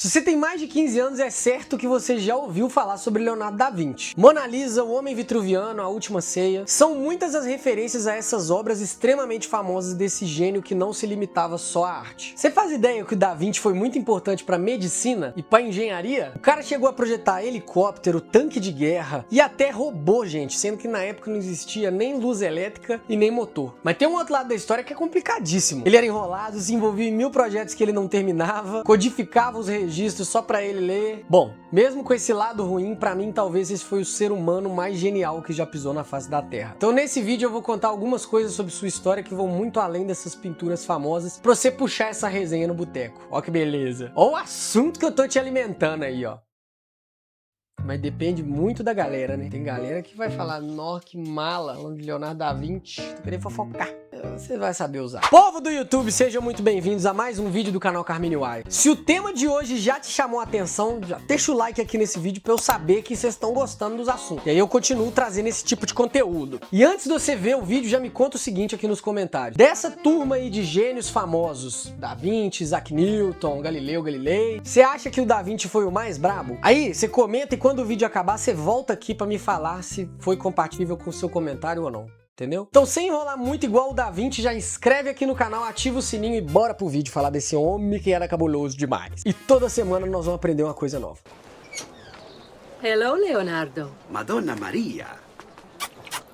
Se você tem mais de 15 anos, é certo que você já ouviu falar sobre Leonardo da Vinci. Mona Lisa, O Homem Vitruviano, A Última Ceia, são muitas as referências a essas obras extremamente famosas desse gênio que não se limitava só à arte. Você faz ideia que o Da Vinci foi muito importante para medicina e para engenharia? O cara chegou a projetar helicóptero, tanque de guerra e até robô, gente, sendo que na época não existia nem luz elétrica e nem motor. Mas tem um outro lado da história que é complicadíssimo. Ele era enrolado, se envolvia em 1000 projetos que ele não terminava, codificava os registros só pra ele ler. Bom, mesmo com esse lado ruim, pra mim talvez esse foi o ser humano mais genial que já pisou na face da Terra. Então nesse vídeo eu vou contar algumas coisas sobre sua história que vão muito além dessas pinturas famosas pra você puxar essa resenha no boteco. Ó que beleza. Ó o assunto que eu tô te alimentando aí, ó. Mas depende muito da galera, né? Tem galera que vai falar, nó, que mala, onde Leonardo da Vinci, tô querendo fofocar. Você vai saber usar. Povo do YouTube, sejam muito bem-vindos a mais um vídeo do canal Carmine Uai. Se o tema de hoje já te chamou a atenção, já deixa o like aqui nesse vídeo pra eu saber que vocês estão gostando dos assuntos. E aí eu continuo trazendo esse tipo de conteúdo. E antes de você ver o vídeo, já me conta o seguinte aqui nos comentários. Dessa turma aí de gênios famosos, Da Vinci, Isaac Newton, Galileu Galilei, você acha que o Da Vinci foi o mais brabo? Aí, você comenta e quando o vídeo acabar, você volta aqui pra me falar se foi compatível com o seu comentário ou não. Entendeu? Então, sem enrolar muito igual o Da Vinci, já inscreve aqui no canal, ativa o sininho e bora pro vídeo falar desse homem que era cabuloso demais. E toda semana nós vamos aprender uma coisa nova. Hello, Leonardo. Madonna Maria.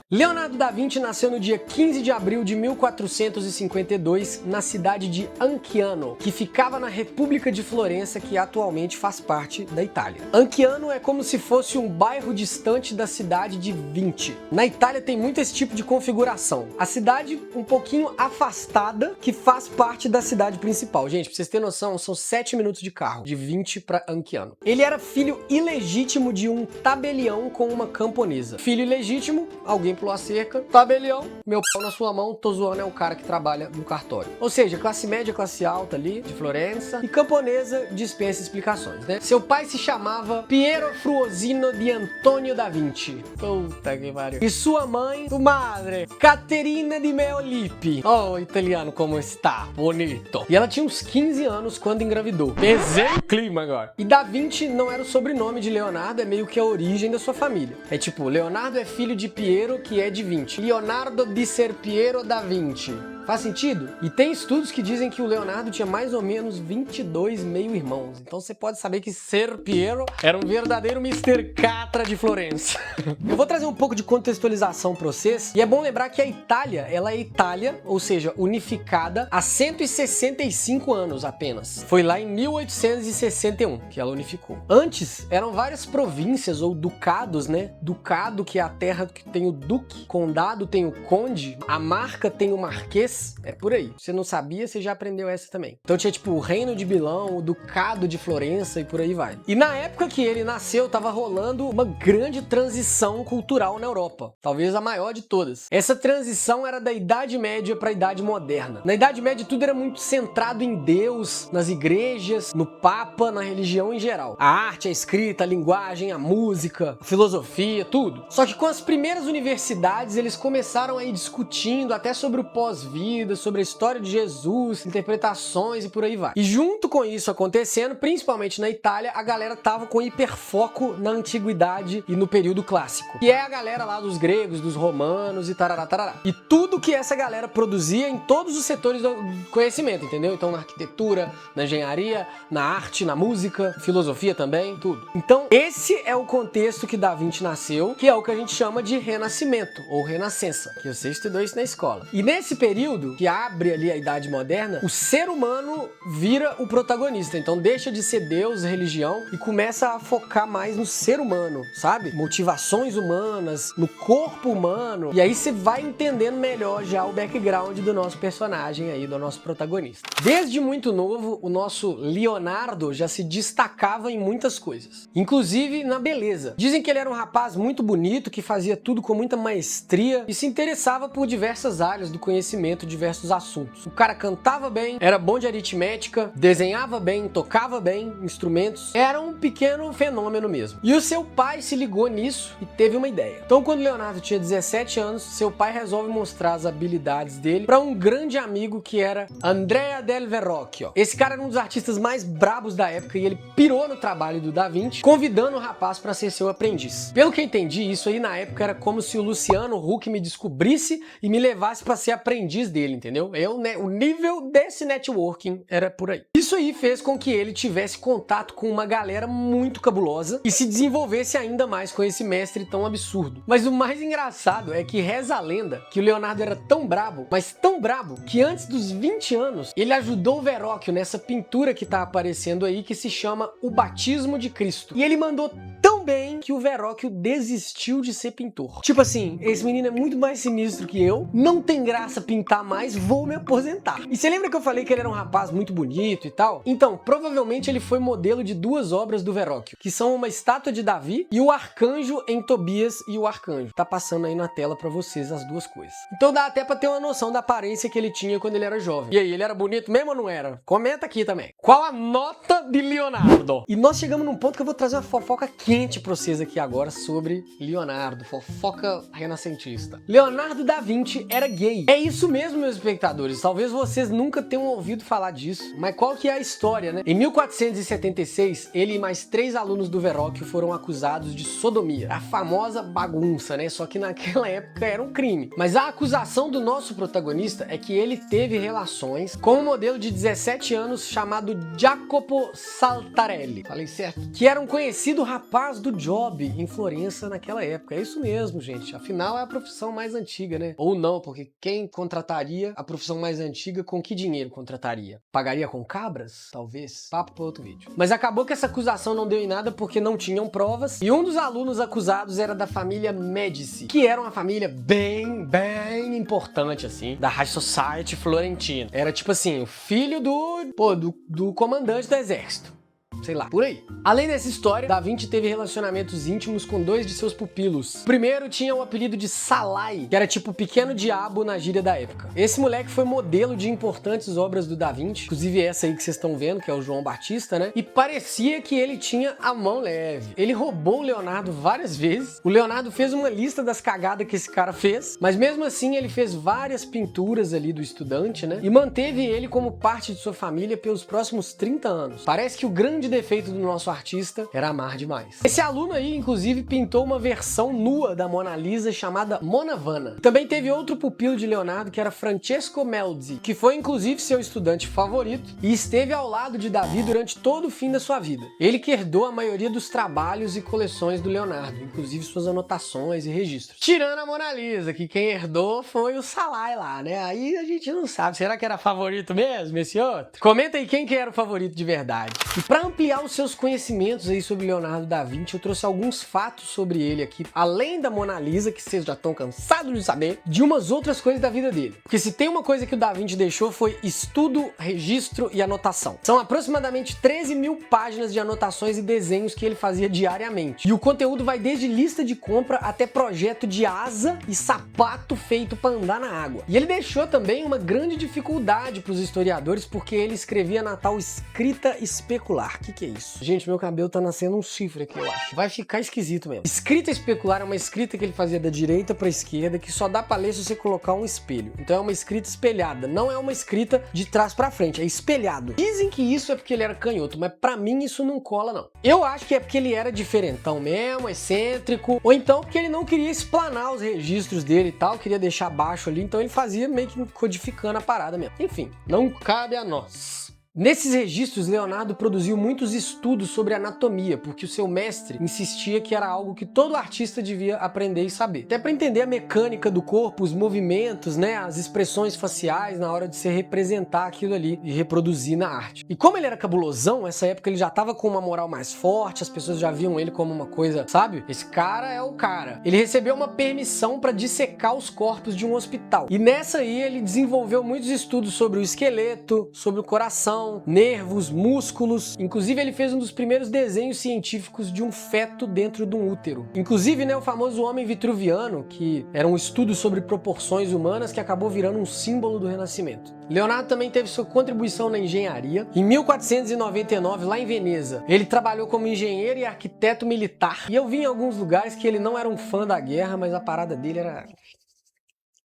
Leonardo da Vinci nasceu no dia 15 de abril de 1452 na cidade de Anciano, que ficava na República de Florença, que atualmente faz parte da Itália. Anciano é como se fosse um bairro distante da cidade de Vinci. Na Itália tem muito esse tipo de configuração. A cidade um pouquinho afastada, que faz parte da cidade principal. Gente, pra vocês terem noção, são 7 minutos de carro, de Vinci pra Anciano. Ele era filho ilegítimo de um tabelião com uma camponesa. Filho ilegítimo, alguém pulou a cerca, tabelião, meu pau na sua mão, tô zoando, é o cara que trabalha no cartório. Ou seja, classe média, classe alta ali, de Florença, e camponesa dispensa explicações, né? Seu pai se chamava Piero Fruosino di Antonio da Vinci. Puta que pariu. E sua mãe, sua madre, Caterina di Meolippi. Oh, italiano como está, bonito. E ela tinha uns 15 anos quando engravidou. Pesei o clima agora. E da Vinci não era o sobrenome de Leonardo, é meio que a origem da sua família. É tipo, Leonardo é filho de Piero, que é de Vinci. Leonardo di Ser Piero da Vinci. Faz sentido? E tem estudos que dizem que o Leonardo tinha mais ou menos 22 meio-irmãos. Então você pode saber que Ser Piero era um verdadeiro Mr. Catra de Florença. Eu vou trazer um pouco de contextualização para vocês. E é bom lembrar que a Itália, ela é Itália, ou seja, unificada há 165 anos apenas. Foi lá em 1861 que ela unificou. Antes, eram várias províncias ou ducados, né? Ducado, que é a terra que tem o duque. Condado tem o conde. A marca tem o marquês. É por aí. Você não sabia, você já aprendeu essa também. Então tinha tipo o Reino de Milão, o Ducado de Florença e por aí vai. E na época que ele nasceu, tava rolando uma grande transição cultural na Europa. Talvez a maior de todas. Essa transição era da Idade Média para a Idade Moderna. Na Idade Média tudo era muito centrado em Deus, nas igrejas, no Papa, na religião em geral. A arte, a escrita, a linguagem, a música, a filosofia, tudo. Só que com as primeiras universidades eles começaram a ir discutindo até sobre o pós-vida, sobre a história de Jesus, interpretações e por aí vai. E junto com isso acontecendo, principalmente na Itália, a galera tava com hiperfoco na antiguidade e no período clássico. Que é a galera lá dos gregos, dos romanos e tarará, tarará. E tudo que essa galera produzia em todos os setores do conhecimento, entendeu? Então na arquitetura, na engenharia, na arte, na música, filosofia também, tudo. Então esse é o contexto que Da Vinci nasceu, que é o que a gente chama de renascimento, ou renascença, que você estudou isso na escola. E nesse período, que abre ali a Idade Moderna, o ser humano vira o protagonista. Então deixa de ser Deus, religião, e começa a focar mais no ser humano, sabe? Motivações humanas, no corpo humano. E aí você vai entendendo melhor já o background do nosso personagem aí, do nosso protagonista. Desde muito novo, o nosso Leonardo já se destacava em muitas coisas. Inclusive na beleza. Dizem que ele era um rapaz muito bonito, que fazia tudo com muita maestria e se interessava por diversas áreas do conhecimento diversos assuntos. O cara cantava bem, era bom de aritmética, desenhava bem, tocava bem instrumentos, era um pequeno fenômeno mesmo. E o seu pai se ligou nisso e teve uma ideia. Então, quando Leonardo tinha 17 anos, seu pai resolve mostrar as habilidades dele para um grande amigo que era Andrea del Verrocchio. Esse cara era um dos artistas mais brabos da época e ele pirou no trabalho do Da Vinci, convidando o rapaz para ser seu aprendiz. Pelo que eu entendi, isso aí na época era como se o Luciano Huck me descobrisse e me levasse para ser aprendiz dele, entendeu? O nível desse networking era por aí. Isso aí fez com que ele tivesse contato com uma galera muito cabulosa e se desenvolvesse ainda mais com esse mestre tão absurdo. Mas o mais engraçado é que reza a lenda que o Leonardo era tão brabo, mas tão brabo, que antes dos 20 anos ele ajudou o Verrocchio nessa pintura que tá aparecendo aí, que se chama O Batismo de Cristo. E ele mandou tão bem que o Verrocchio desistiu de ser pintor. Tipo assim, esse menino é muito mais sinistro que eu, não tem graça pintar mais, vou me aposentar. E você lembra que eu falei que ele era um rapaz muito bonito e tal? Então, provavelmente ele foi modelo de duas obras do Verrocchio, que são uma estátua de Davi e o Arcanjo em Tobias e o Arcanjo. Tá passando aí na tela pra vocês as duas coisas. Então dá até pra ter uma noção da aparência que ele tinha quando ele era jovem. E aí, ele era bonito mesmo ou não era? Comenta aqui também. Qual a nota de Leonardo? E nós chegamos num ponto que eu vou trazer uma fofoca quente pra vocês aqui agora sobre Leonardo, fofoca renascentista. Leonardo da Vinci era gay. É isso mesmo, meus espectadores. Talvez vocês nunca tenham ouvido falar disso, mas qual que é a história, né? Em 1476, ele e mais 3 alunos do Verrocchio foram acusados de sodomia. A famosa bagunça, né? Só que naquela época era um crime. Mas a acusação do nosso protagonista é que ele teve relações com um modelo de 17 anos chamado Jacopo Saltarelli. Falei certo? Que era um conhecido rapaz do job em Florença naquela época. É isso mesmo, gente. Afinal, é a profissão mais antiga, né? Ou não, porque quem contrataria a profissão mais antiga, com que dinheiro contrataria? Pagaria com cabras? Talvez. Papo para outro vídeo. Mas acabou que essa acusação não deu em nada porque não tinham provas, e um dos alunos acusados era da família Medici, que era uma família bem importante, assim, da High Society florentina. Era tipo assim, o filho do comandante do exército. Sei lá, por aí. Além dessa história, Da Vinci teve relacionamentos íntimos com 2 de seus pupilos. O primeiro tinha o apelido de Salai, que era tipo o pequeno diabo na gíria da época. Esse moleque foi modelo de importantes obras do Da Vinci, inclusive essa aí que vocês estão vendo, que é o João Batista, né? E parecia que ele tinha a mão leve. Ele roubou o Leonardo várias vezes. O Leonardo fez uma lista das cagadas que esse cara fez, mas mesmo assim ele fez várias pinturas ali do estudante, né? E manteve ele como parte de sua família pelos próximos 30 anos. Parece que o grande defeito do nosso artista era amar demais. Esse aluno aí, inclusive, pintou uma versão nua da Mona Lisa chamada Mona Vanna. Também teve outro pupilo de Leonardo que era Francesco Melzi, que foi inclusive seu estudante favorito e esteve ao lado de Davi durante todo o fim da sua vida. Ele que herdou a maioria dos trabalhos e coleções do Leonardo, inclusive suas anotações e registros. Tirando a Mona Lisa, que quem herdou foi o Salai lá, né? Aí a gente não sabe. Será que era favorito mesmo esse outro? Comenta aí quem que era o favorito de verdade. E pra ampliar os seus conhecimentos aí sobre Leonardo da Vinci, eu trouxe alguns fatos sobre ele aqui, além da Mona Lisa, que vocês já estão cansados de saber, de umas outras coisas da vida dele. Porque se tem uma coisa que o Da Vinci deixou foi estudo, registro e anotação. São aproximadamente 13 mil páginas de anotações e desenhos que ele fazia diariamente. E o conteúdo vai desde lista de compra até projeto de asa e sapato feito para andar na água. E ele deixou também uma grande dificuldade para os historiadores, porque ele escrevia na tal escrita especular. O que é isso? Gente, meu cabelo tá nascendo um chifre aqui, eu acho. Vai ficar esquisito mesmo. Escrita especular é uma escrita que ele fazia da direita pra esquerda, que só dá pra ler se você colocar um espelho. Então é uma escrita espelhada, não é uma escrita de trás pra frente, é espelhado. Dizem que isso é porque ele era canhoto, mas pra mim isso não cola, não. Eu acho que é porque ele era diferentão mesmo, excêntrico, ou então porque ele não queria explanar os registros dele e tal, queria deixar baixo ali, então ele fazia meio que codificando a parada mesmo. Enfim, não cabe a nós. Nesses registros, Leonardo produziu muitos estudos sobre anatomia, porque o seu mestre insistia que era algo que todo artista devia aprender e saber. Até para entender a mecânica do corpo, os movimentos, né, as expressões faciais na hora de se representar aquilo ali e reproduzir na arte. E como ele era cabulosão, nessa época ele já tava com uma moral mais forte, as pessoas já viam ele como uma coisa, sabe? Esse cara é o cara. Ele recebeu uma permissão para dissecar os corpos de um hospital. E nessa aí ele desenvolveu muitos estudos sobre o esqueleto, sobre o coração, coração, nervos, músculos. Inclusive ele fez um dos primeiros desenhos científicos de um feto dentro de um útero. Inclusive, né, o famoso homem vitruviano, que era um estudo sobre proporções humanas que acabou virando um símbolo do Renascimento. Leonardo também teve sua contribuição na engenharia. Em 1499, lá em Veneza, ele trabalhou como engenheiro e arquiteto militar. E eu vi em alguns lugares que ele não era um fã da guerra, mas a parada dele era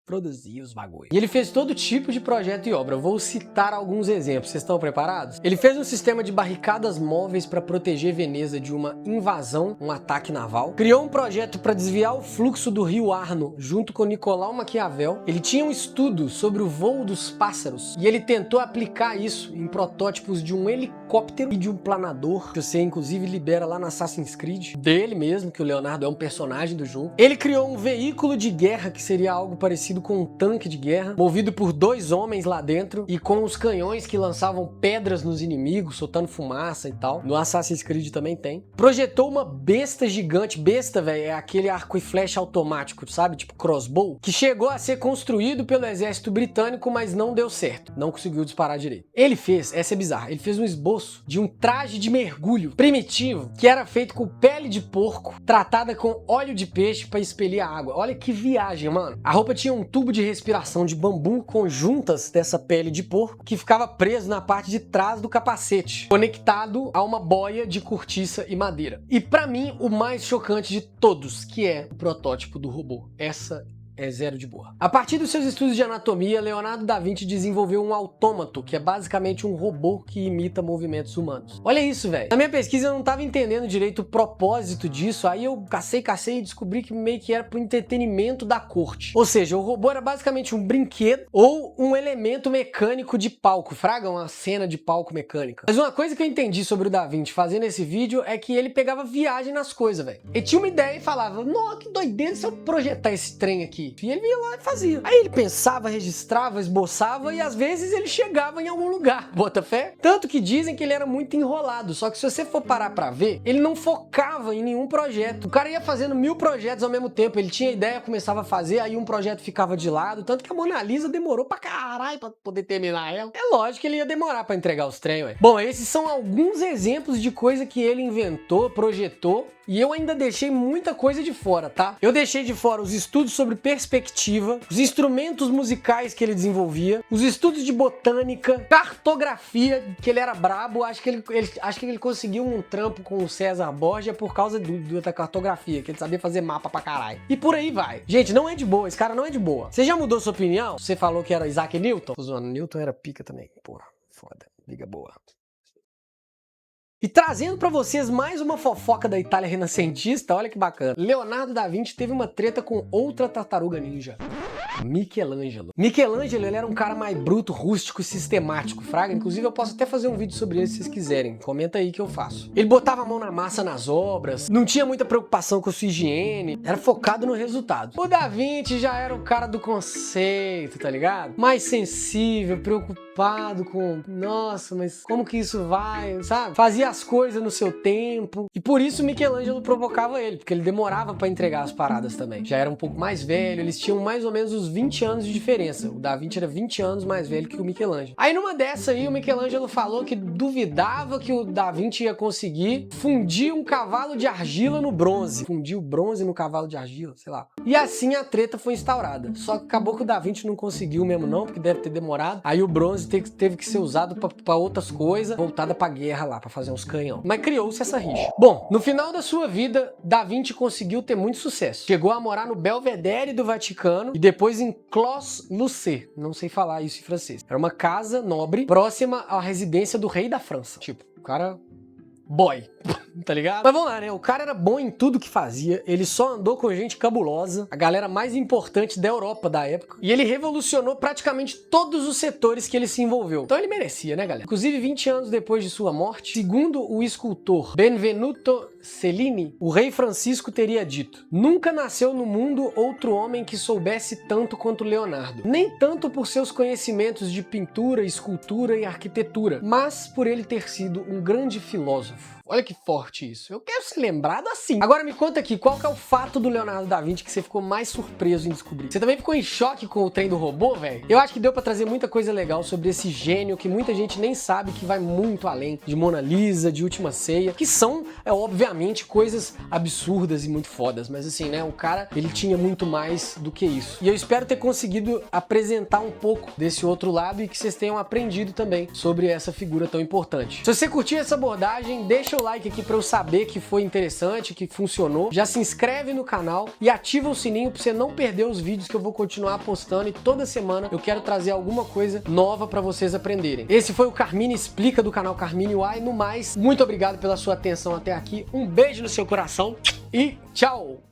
produzir os bagulhos. E ele fez todo tipo de projeto e obra. Eu vou citar alguns exemplos. Vocês estão preparados? Ele fez um sistema de barricadas móveis para proteger Veneza de uma invasão, um ataque naval. Criou um projeto para desviar o fluxo do rio Arno, junto com Nicolau Maquiavel. Ele tinha um estudo sobre o voo dos pássaros e ele tentou aplicar isso em protótipos de um helicóptero e de um planador, que você inclusive libera lá no Assassin's Creed, dele mesmo, que o Leonardo é um personagem do jogo. Ele criou um veículo de guerra que seria algo parecido com um tanque de guerra, movido por 2 homens lá dentro e com os canhões que lançavam pedras nos inimigos, soltando fumaça e tal. No Assassin's Creed também tem. Projetou uma besta gigante. Besta, velho, é aquele arco e flecha automático, sabe? Tipo crossbow, que chegou a ser construído pelo exército britânico, mas não deu certo. Não conseguiu disparar direito. Ele fez, essa é bizarra, ele fez um esboço de um traje de mergulho primitivo, que era feito com pele de porco, tratada com óleo de peixe para expelir a água. Olha que viagem, mano. A roupa tinha um tubo de respiração de bambu com juntas dessa pele de porco que ficava preso na parte de trás do capacete, conectado a uma boia de cortiça e madeira. E pra mim, o mais chocante de todos, que é o protótipo do robô. Essa é zero de boa. A partir dos seus estudos de anatomia, Leonardo da Vinci desenvolveu um autômato, que é basicamente um robô que imita movimentos humanos. Olha isso, velho. Na minha pesquisa eu não tava entendendo direito o propósito disso, aí eu cacei e descobri que meio que era pro entretenimento da corte. Ou seja, o robô era basicamente um brinquedo ou um elemento mecânico de palco, fraga, uma cena de palco mecânica. Mas uma coisa que eu entendi sobre o Da Vinci fazendo esse vídeo é que ele pegava viagem nas coisas, velho. Ele tinha uma ideia e falava, nossa, que doideira se eu projetar esse trem aqui. E ele ia lá e fazia. Aí ele pensava, registrava, esboçava e às vezes ele chegava em algum lugar. Bota fé? Tanto que dizem que ele era muito enrolado. Só que se você for parar pra ver, ele não focava em nenhum projeto. O cara ia fazendo 1000 projetos ao mesmo tempo. Ele tinha ideia, começava a fazer, aí um projeto ficava de lado. Tanto que a Mona Lisa demorou pra caralho pra poder terminar ela. É lógico que ele ia demorar pra entregar os trem, ué. Bom, esses são alguns exemplos de coisa que ele inventou, projetou. E eu ainda deixei muita coisa de fora, tá? Eu deixei de fora os estudos sobre perspectiva, os instrumentos musicais que ele desenvolvia, os estudos de botânica, cartografia, que ele era brabo. Acho que ele conseguiu um trampo com o César Borgia por causa da cartografia, que ele sabia fazer mapa pra caralho. E por aí vai. Gente, não é de boa, esse cara não é de boa. Você já mudou sua opinião? Você falou que era Isaac Newton? Tô zoando, Newton era pica também. Porra, foda, liga boa. E trazendo pra vocês mais uma fofoca da Itália renascentista, olha que bacana. Leonardo da Vinci teve uma treta com outra tartaruga ninja, Michelangelo. Michelangelo, ele era um cara mais bruto, rústico e sistemático, fraga. Inclusive eu posso até fazer um vídeo sobre ele se vocês quiserem. Comenta aí que eu faço. Ele botava a mão na massa nas obras, não tinha muita preocupação com a sua higiene, era focado no resultado. O Da Vinci já era o cara do conceito, tá ligado? Mais sensível, preocupado com, nossa, mas como que isso vai, sabe? Fazia as coisas no seu tempo. E por isso Michelangelo provocava ele, porque ele demorava pra entregar as paradas também. Já era um pouco mais velho, eles tinham mais ou menos uns 20 anos de diferença. O Da Vinci era 20 anos mais velho que o Michelangelo. Aí numa dessa aí, o Michelangelo falou que duvidava que o Da Vinci ia conseguir fundir um cavalo de argila no bronze. Fundir o bronze no cavalo de argila, sei lá. E assim a treta foi instaurada. Só que acabou que o Da Vinci não conseguiu mesmo não, porque deve ter demorado. Aí o bronze teve que ser usado pra outras coisas, voltada pra guerra lá, pra fazer uns canhão. Mas criou-se essa rixa. Bom, no final da sua vida, Da Vinci conseguiu ter muito sucesso. Chegou a morar no Belvedere do Vaticano e depois em Clos-Lucé. Não sei falar isso em francês. Era uma casa nobre próxima à residência do rei da França. Tipo, o cara... boy, tá ligado? Mas vamos lá, né? O cara era bom em tudo que fazia, ele só andou com gente cabulosa, a galera mais importante da Europa da época, e ele revolucionou praticamente todos os setores que ele se envolveu. Então ele merecia, né, galera? Inclusive, 20 anos depois de sua morte, segundo o escultor Benvenuto Cellini, o rei Francisco teria dito: nunca nasceu no mundo outro homem que soubesse tanto quanto Leonardo. Nem tanto por seus conhecimentos de pintura, escultura e arquitetura, mas por ele ter sido um grande filósofo. Olha que forte isso. Eu quero ser lembrado assim. Agora me conta aqui, qual que é o fato do Leonardo da Vinci que você ficou mais surpreso em descobrir? Você também ficou em choque com o trem do robô, velho? Eu acho que deu pra trazer muita coisa legal sobre esse gênio que muita gente nem sabe, que vai muito além de Mona Lisa, de Última Ceia, que são, obviamente, coisas absurdas e muito fodas, mas assim, né, o cara, ele tinha muito mais do que isso. E eu espero ter conseguido apresentar um pouco desse outro lado e que vocês tenham aprendido também sobre essa figura tão importante. Se você curtiu essa abordagem, deixa o like aqui pra eu saber que foi interessante, que funcionou. Já se inscreve no canal e ativa o sininho pra você não perder os vídeos que eu vou continuar postando, e toda semana eu quero trazer alguma coisa nova pra vocês aprenderem. Esse foi o Carmine Explica do canal Carmine Uai. No mais, muito obrigado pela sua atenção até aqui. Um beijo no seu coração e tchau!